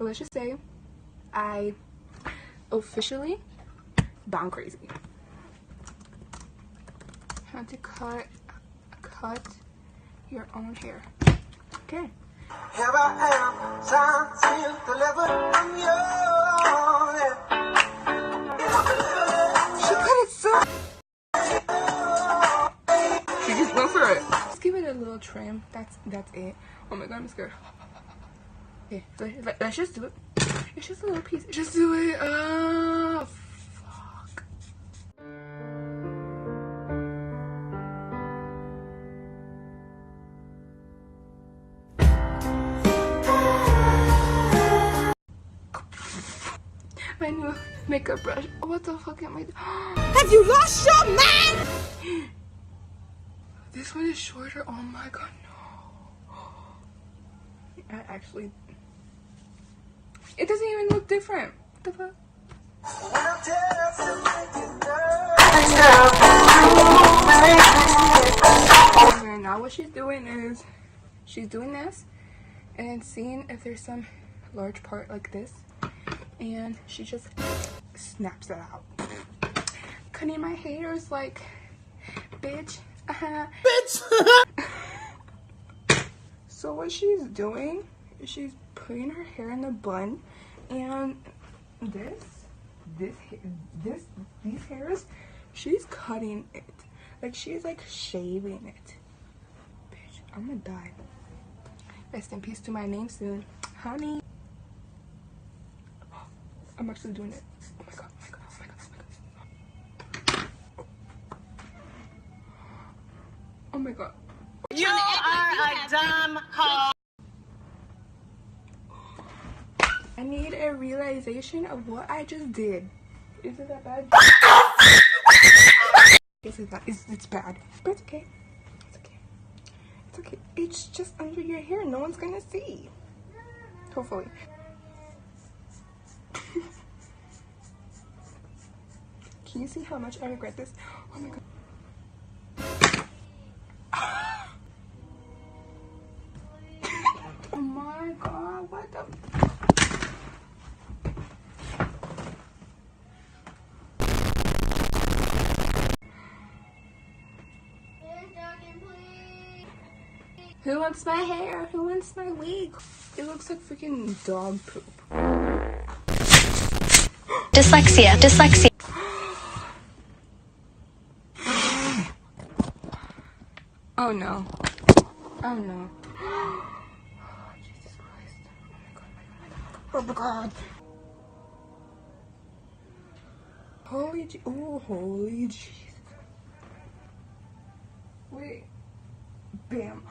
let's just say I officially gone crazy. Had to cut your own hair. Okay. Here I am, trying to deliver from you. She cut it so. She just went for it. Just give it a little trim. That's it. Oh my god, I'm scared. Okay, let's just do it. It's just a little piece. Just do it. Fuck. My new makeup brush. What the fuck am I doing? Have you lost your mind? This one is shorter. Oh my god, no. I actually. It doesn't even look different. What the fuck? Okay, now what she's doing is she's doing this and seeing if there's some large part like this, and she just snaps it out. Cutting my hair is like, bitch. Bitch. So what she's doing is she's putting her hair in the bun, and these hairs, she's cutting it. Like she's like shaving it. Bitch, I'm gonna die. Rest in peace to my name soon, honey. I'm actually doing it. Oh my god, oh my god, oh my god, oh my god. Oh my god. You are a dumb hoe. I need a realization of what I just did. Is it that bad? It's bad. But it's okay. It's okay. It's okay. It's just under your hair. No one's gonna see. Hopefully. Can you see how much I regret this? Oh my god. Oh my god, what the? Who wants my hair? Who wants my wig? It looks like freaking dog poop. Dyslexia. Oh no. Oh no. Jesus Christ. Oh my god. Holy holy Jesus. Wait. Bam.